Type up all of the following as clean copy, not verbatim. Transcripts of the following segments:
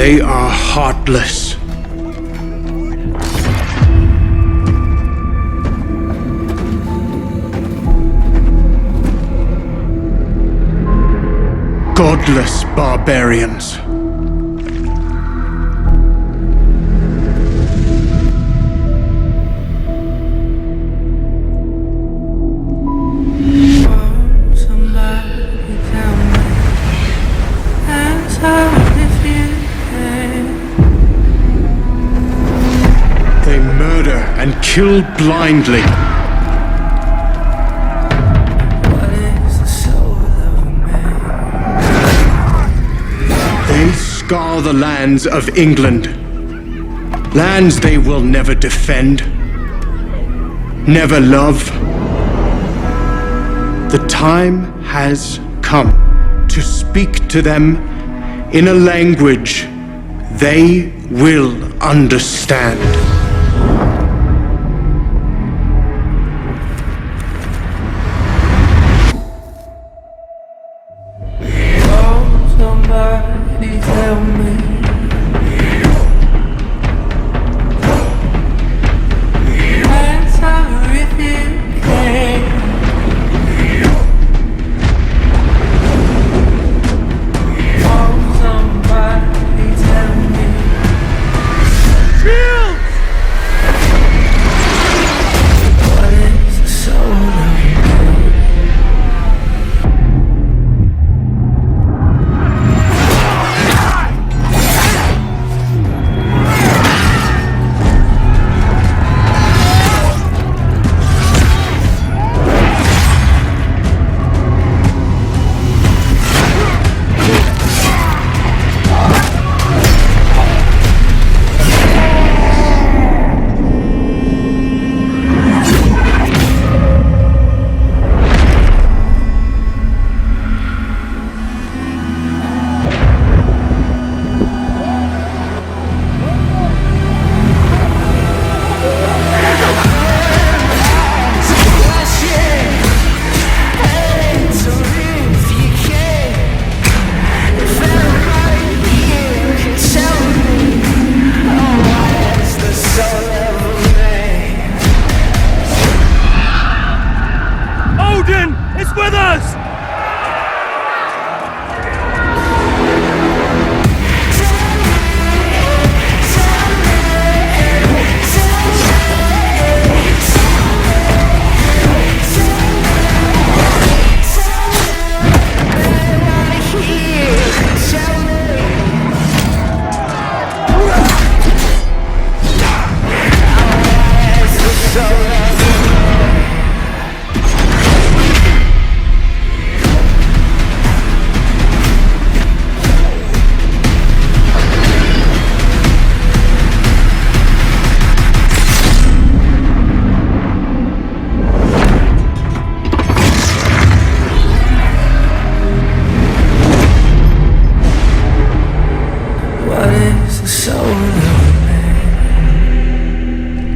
They are heartless. Godless barbarians. They murder and kill blindly. They scar the lands of England. Lands they will never defend, never love. The time has come to speak to them in a language they will understand. Somebody tell me. Answer if you can. Oh, somebody tell me. Shields! What is the soul of you? It's with us!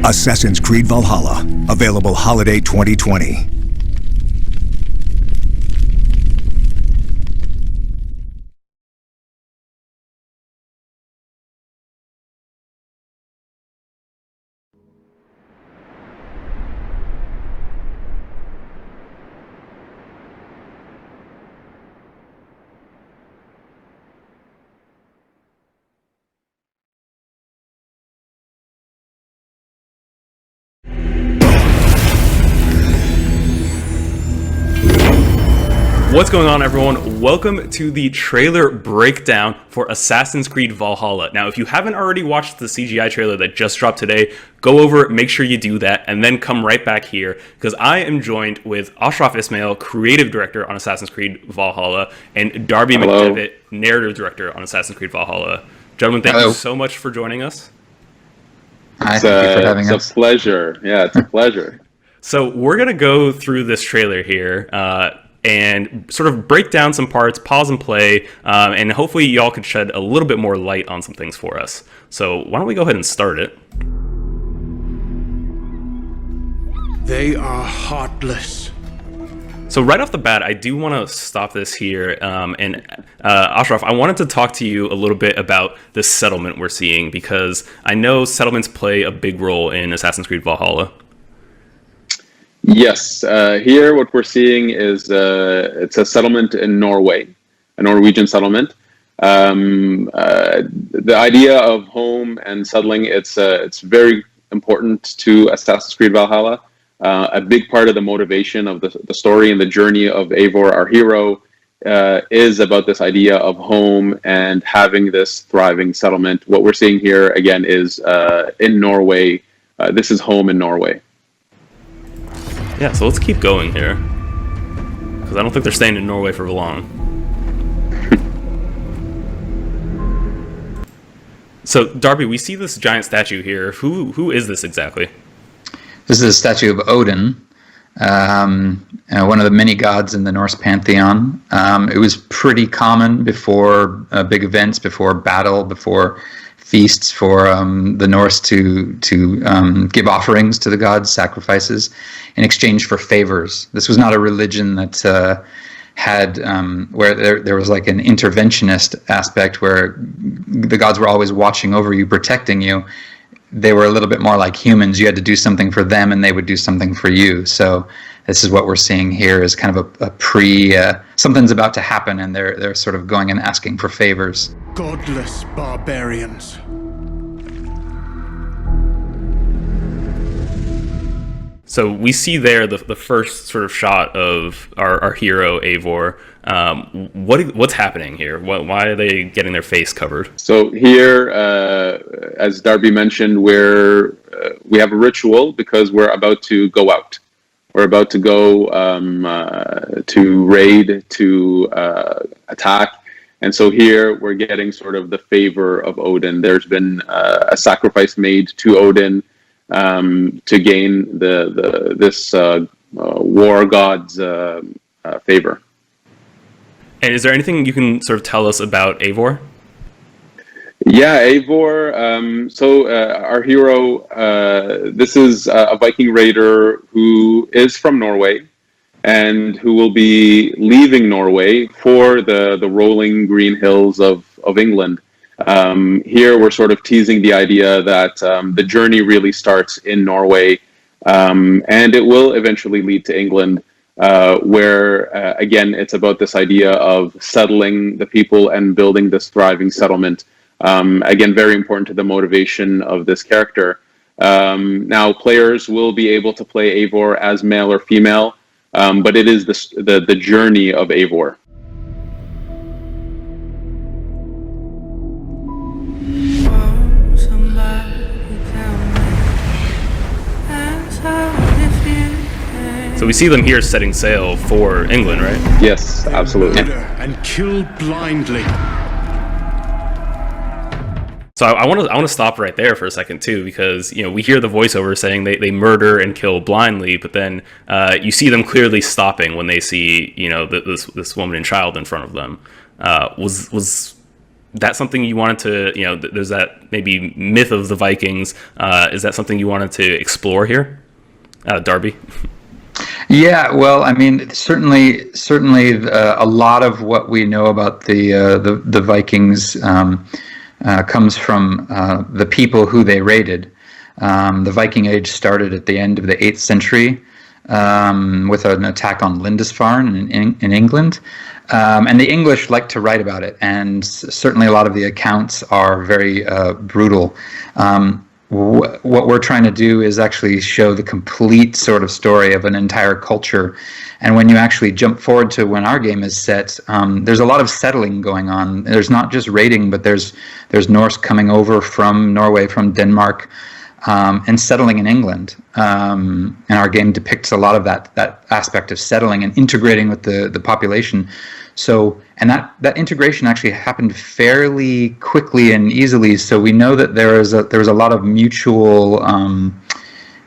Assassin's Creed Valhalla, available holiday 2020. What's going on, everyone? Welcome to the trailer breakdown for Assassin's Creed Valhalla. Now, if you haven't already watched the CGI trailer that just dropped today, go over, make sure you do that, and then come right back here, because I am joined with Ashraf Ismail, creative director on Assassin's Creed Valhalla, and Darby McDevitt, narrative director on Assassin's Creed Valhalla. Gentlemen, thank you so much for joining us. Thank you for having us. It's a pleasure. Yeah, it's a pleasure. So we're going to go through this trailer here, and sort of break down some parts, pause and play, and hopefully y'all could shed a little bit more light on some things for us. So why don't we go ahead and start it? They are heartless. So right off the bat, I do want to stop this here. And Ashraf, I wanted to talk to you a little bit about this settlement we're seeing, because I know settlements play a big role in Assassin's Creed Valhalla. Yes, here what we're seeing is it's a settlement in Norway, a Norwegian settlement. The idea of home and settling, it's very important to Assassin's Creed Valhalla. A big part of the motivation of the story and the journey of Eivor, our hero, is about this idea of home and having this thriving settlement. What we're seeing here, again, is in Norway. This is home in Norway. Yeah, so let's keep going here, because I don't think they're staying in Norway for long. So, Darby, we see this giant statue here. Who is this exactly? This is a statue of Odin, one of the many gods in the Norse pantheon. It was pretty common before big events, before battle, before feasts, for the Norse to give offerings to the gods, sacrifices, in exchange for favors. This was not a religion that had where there was like an interventionist aspect where the gods were always watching over you, protecting you. They were a little bit more like humans. You had to do something for them and they would do something for you. So this is what we're seeing here, is kind of a something's about to happen and they're sort of going and asking for favors. Godless barbarians. So we see there the first sort of shot of our hero Eivor. What's happening here? Why are they getting their face covered? So here, as Darby mentioned, we have a ritual because we're about to go out. We're about to go to raid, to attack. And so here we're getting sort of the favor of Odin. There's been a sacrifice made to Odin to gain this war god's favor. And is there anything you can sort of tell us about Eivor? Yeah, Eivor. So our hero, this is a Viking raider who is from Norway and who will be leaving Norway for the rolling green hills of England. Here we're sort of teasing the idea that the journey really starts in Norway, and it will eventually lead to England, where again it's about this idea of settling the people and building this thriving settlement. Again, very important to the motivation of this character. Now, players will be able to play Eivor as male or female, but it is the journey of Eivor. So we see them here setting sail for England, right? Yes, absolutely. And kill blindly. So I want to stop right there for a second too, because we hear the voiceover saying they murder and kill blindly, but then you see them clearly stopping when they see this woman and child in front of them. Was that something you wanted to there's that maybe myth of the Vikings? Is that something you wanted to explore here, Darby? Yeah, well, I mean, certainly, a lot of what we know about the Vikings comes from the people who they raided. The Viking Age started at the end of the 8th century with an attack on Lindisfarne in England. And the English like to write about it, and certainly a lot of the accounts are very brutal. What we're trying to do is actually show the complete sort of story of an entire culture. And when you actually jump forward to when our game is set, there's a lot of settling going on. There's not just raiding, but there's Norse coming over from Norway, from Denmark, and settling in England. And our game depicts a lot of that aspect of settling and integrating with the population. So, and that integration actually happened fairly quickly and easily. So we know that there was a lot of mutual, so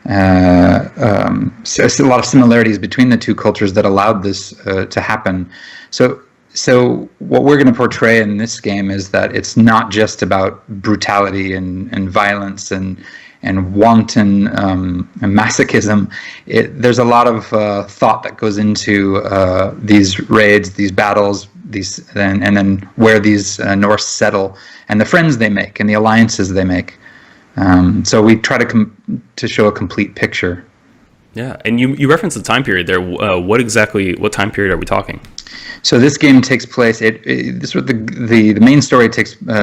a lot of similarities between the two cultures that allowed this to happen. So what we're going to portray in this game is that it's not just about brutality and violence and wanton masochism. There's a lot of thought that goes into these raids, these battles, and then where these Norse settle, and the friends they make, and the alliances they make. So we try to show a complete picture. Yeah, and you referenced the time period there. What time period are we talking? So this game takes place. The main story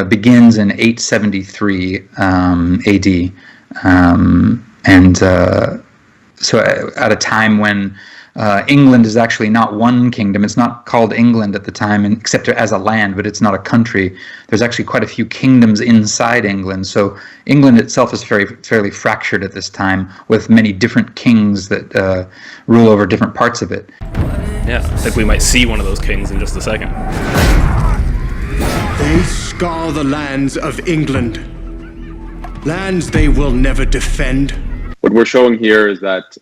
begins in 873 AD, so at a time when England is actually not one kingdom. It's not called England at the time, except as a land, but it's not a country. There's actually quite a few kingdoms inside England. So England itself is fairly fractured at this time, with many different kings that rule over different parts of it. Yeah, I think we might see one of those kings in just a second. They scour the lands of England, lands they will never defend. What we're showing here is that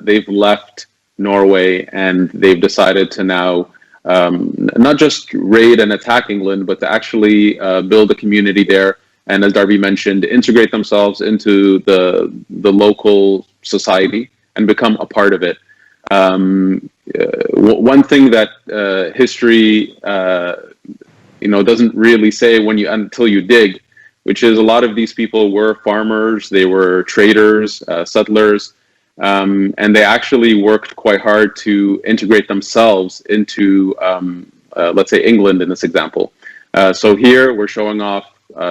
they've left Norway and they've decided to now not just raid and attack England, but to actually build a community there, and as Darby mentioned, integrate themselves into the local society and become a part of it. One thing that history doesn't really say until you dig, which is a lot of these people were farmers, they were traders, settlers, and they actually worked quite hard to integrate themselves into, let's say, England in this example. So here we're showing off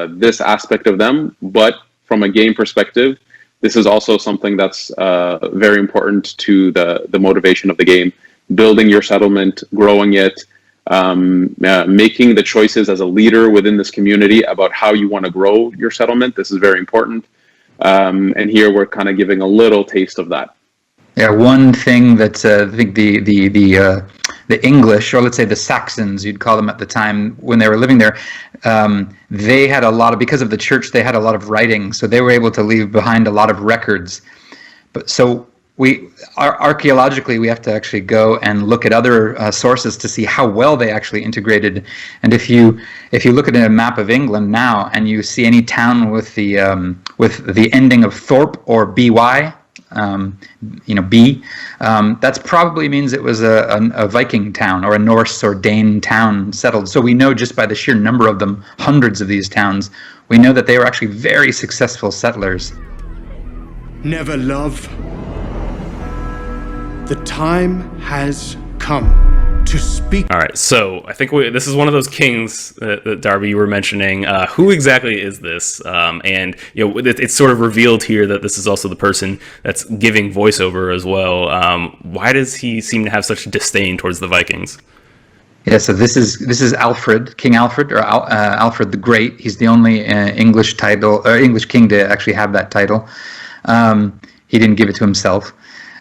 this aspect of them, but from a game perspective, this is also something that's very important to the motivation of the game. Building your settlement, growing it, making the choices as a leader within this community about how you want to grow your settlement. This is very important. And here we're kind of giving a little taste of that. Yeah, one thing that I think the English, or let's say the Saxons, you'd call them at the time when they were living there, they had because of the church, they had a lot of writing, so they were able to leave behind a lot of records. But so archaeologically, we have to actually go and look at other sources to see how well they actually integrated. And if you look at a map of England now and you see any town with the ending of Thorpe or by, B, that probably means it was a Viking town or a Norse or Dane town settled. So we know just by the sheer number of them, hundreds of these towns, we know that they were actually very successful settlers. Never love. The time has come to speak. All right, so I think this is one of those kings that Darby, you were mentioning. Who exactly is this? And it's sort of revealed here that this is also the person that's giving voiceover as well. Why does he seem to have such disdain towards the Vikings? Yeah, so this is Alfred, King Alfred, or Alfred the Great. He's the only English king to actually have that title. He didn't give it to himself.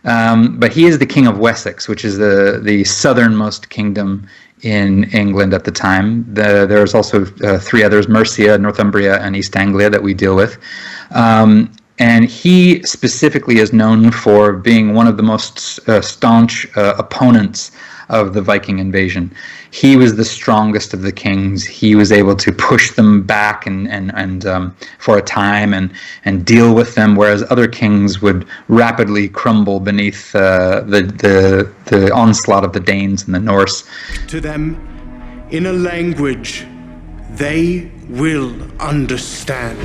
But he is the King of Wessex, which is the southernmost kingdom in England at the time. There's also three others: Mercia, Northumbria, and East Anglia that we deal with. And he specifically is known for being one of the most staunch opponents of the Viking invasion. He was the strongest of the kings. He was able to push them back and for a time and deal with them, whereas other kings would rapidly crumble beneath the onslaught of the Danes and the Norse. To them, in a language they will understand.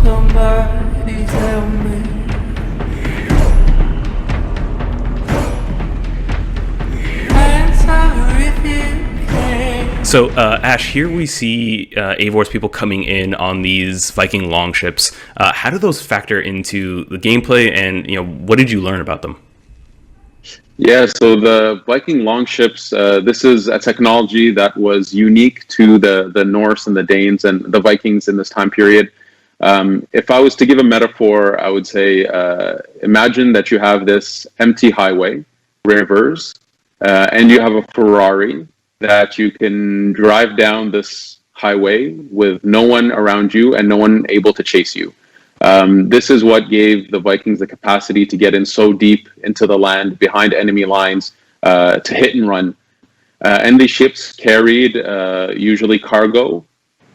Somebody tell me. So, Ash, here we see Eivor's people coming in on these Viking longships. How do those factor into the gameplay, and what did you learn about them? Yeah, so the Viking longships, this is a technology that was unique to the Norse and the Danes and the Vikings in this time period. If I was to give a metaphor, I would say, imagine that you have this empty highway, rivers, and you have a Ferrari that you can drive down this highway with no one around you and no one able to chase you. This is what gave the Vikings the capacity to get in so deep into the land behind enemy lines to hit and run. And these ships carried usually cargo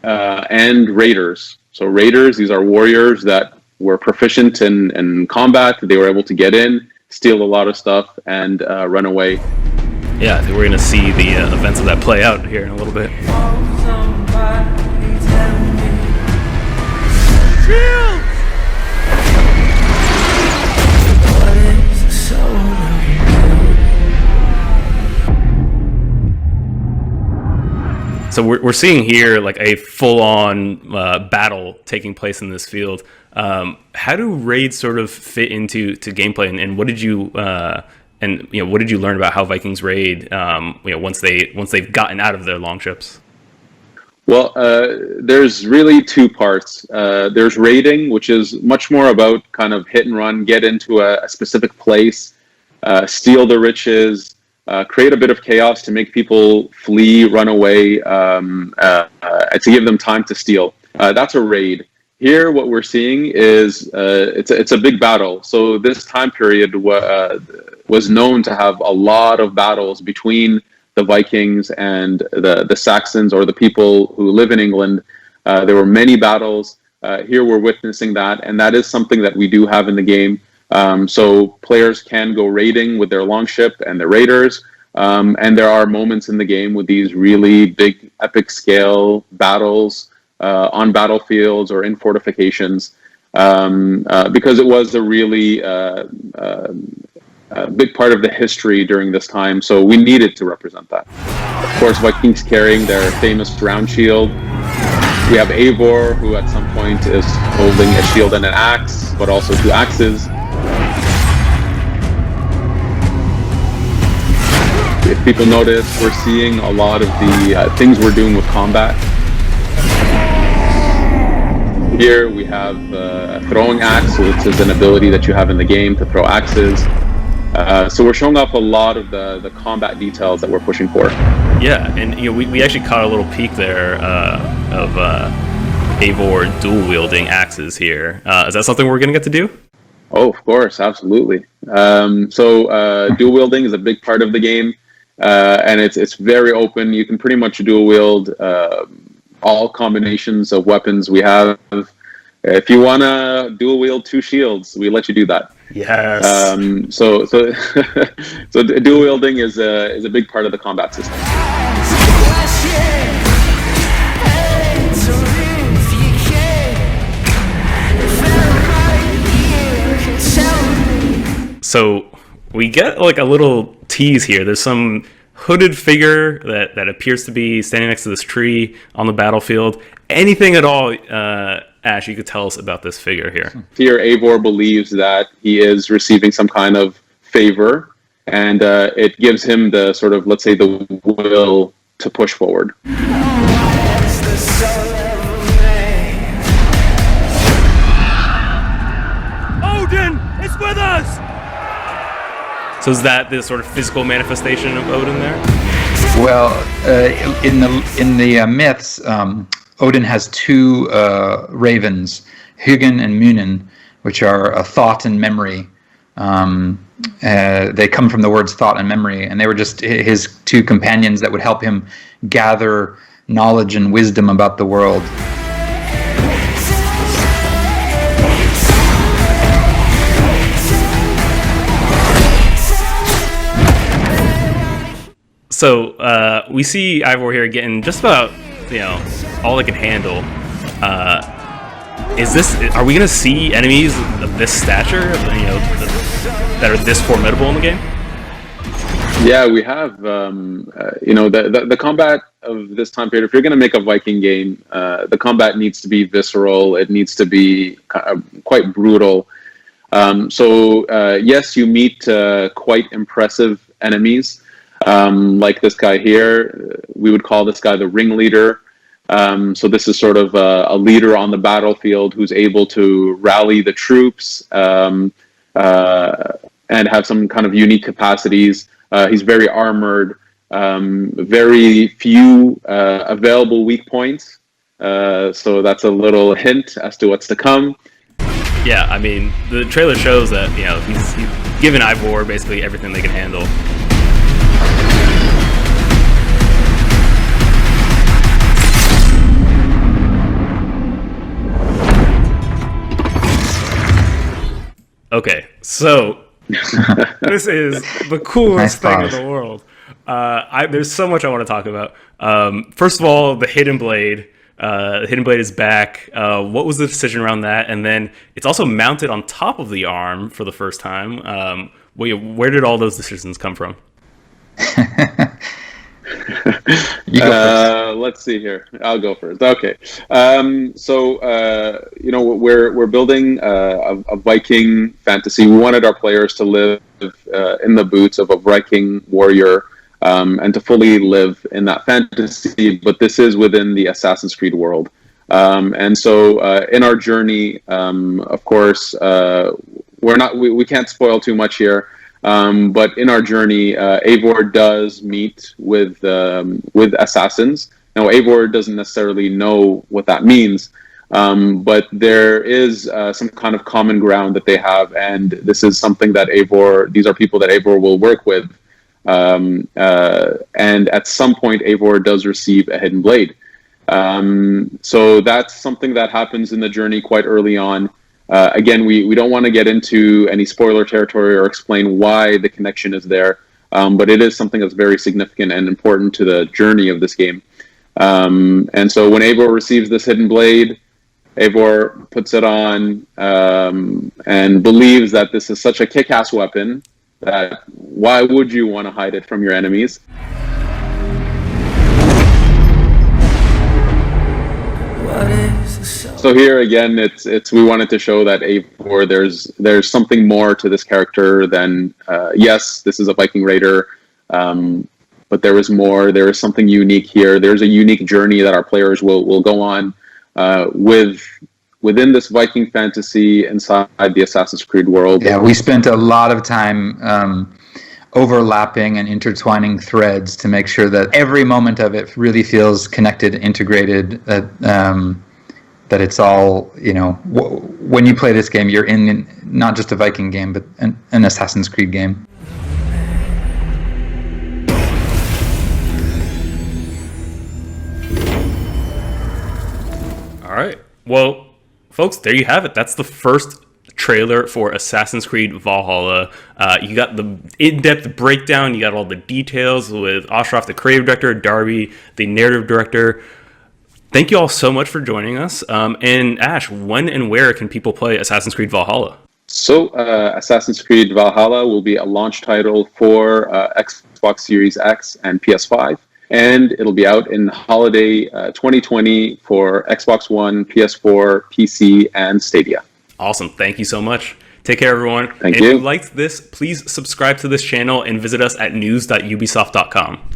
and raiders. So raiders, these are warriors that were proficient in combat. They were able to get in, steal a lot of stuff, and run away. Yeah, I think we're going to see the events of that play out here in a little bit. So we're seeing here like a full-on battle taking place in this field. How do raids sort of fit into gameplay, and what did you what did you learn about how Vikings raid? Once they've gotten out of their longships. Well, there's really two parts. There's raiding, which is much more about kind of hit and run, get into a specific place, steal the riches. Create a bit of chaos to make people flee, run away, to give them time to steal. That's a raid. Here, what we're seeing is it's a big battle. So this time period was known to have a lot of battles between the Vikings and the Saxons, or the people who live in England. There were many battles. Here we're witnessing that, and that is something that we do have in the game. So players can go raiding with their longship and their raiders, and there are moments in the game with these really big, epic scale battles on battlefields or in fortifications, because it was a really big part of the history during this time. So we needed to represent that. Of course, Vikings carrying their famous round shield. We have Eivor, who at some point is holding a shield and an axe, but also two axes. If people notice, we're seeing a lot of the things we're doing with combat. Here we have a throwing axe, so this is an ability that you have in the game to throw axes. So we're showing off a lot of the combat details that we're pushing for. Yeah, and we actually caught a little peek there of Eivor dual wielding axes here. Is that something we're going to get to do? Oh, of course, absolutely. So dual wielding is a big part of the game, and it's very open. You can pretty much dual wield all combinations of weapons we have. If you want to dual wield two shields, we let you do that. Yes. So dual wielding is a big part of the combat system. So we get like a little tease here. There's some hooded figure that appears to be standing next to this tree on the battlefield. Anything at all, Ash, you could tell us about this figure here? Here, Eivor believes that he is receiving some kind of favor, and it gives him the sort of, let's say, the will to push forward. Odin is with us! So is that the sort of physical manifestation of Odin there? Well, in the myths, Odin has two ravens, Hugin and Munin, which are a thought and memory. They come from the words thought and memory, and they were just his two companions that would help him gather knowledge and wisdom about the world. So we see Eivor here getting just about, all they can handle. Are we going to see enemies of this stature, that are this formidable in the game? Yeah, we have, the combat of this time period. If you're going to make a Viking game, the combat needs to be visceral. It needs to be quite brutal. Yes, you meet quite impressive enemies. Like this guy here. We would call this guy the ringleader. So this is sort of a leader on the battlefield who's able to rally the troops and have some kind of unique capacities. He's very armored, very few available weak points. So that's a little hint as to what's to come. Yeah, I mean, the trailer shows that, he's given Eivor basically everything they can handle. Okay, so this is the coolest Nice thing in pause. the world. There's so much I want to talk about. First of all, the Hidden Blade. The Hidden Blade is back. What was the decision around that? And then it's also mounted on top of the arm for the first time. Where did all those decisions come from? You go first. Let's see here. I'll go first. Okay. We're building a Viking fantasy. We wanted our players to live in the boots of a Viking warrior, and to fully live in that fantasy. But this is within the Assassin's Creed world. And so in our journey, of course, we can't spoil too much here. But in our journey, Eivor does meet with assassins. Now, Eivor doesn't necessarily know what that means, but there is some kind of common ground that they have, and this is something that these are people that Eivor will work with. And at some point, Eivor does receive a hidden blade. So that's something that happens in the journey quite early on. Again, we don't want to get into any spoiler territory or explain why the connection is there, but it is something that's very significant and important to the journey of this game. And so when Eivor receives this hidden blade, Eivor puts it on and believes that this is such a kick-ass weapon that why would you want to hide it from your enemies? What is the soul? So here again, it's we wanted to show that Eivor, there's something more to this character than yes, this is a Viking raider, but there is more. There is something unique here. There's a unique journey that our players will go on within this Viking fantasy inside the Assassin's Creed world. Yeah, we spent a lot of time overlapping and intertwining threads to make sure that every moment of it really feels connected, integrated, that it's all, when you play this game, you're in not just a Viking game, but an Assassin's Creed game. All right. Well, folks, there you have it. That's the first trailer for Assassin's Creed Valhalla. You got the in-depth breakdown. You got all the details with Ostroff, the creative director, Darby, the narrative director. Thank you all so much for joining us. And Ash, when and where can people play Assassin's Creed Valhalla? So Assassin's Creed Valhalla will be a launch title for Xbox Series X and PS5. And it'll be out in holiday 2020 for Xbox One, PS4, PC, and Stadia. Awesome. Thank you so much. Take care, everyone. Thank If you. you liked this, please subscribe to this channel and visit us at news.ubisoft.com.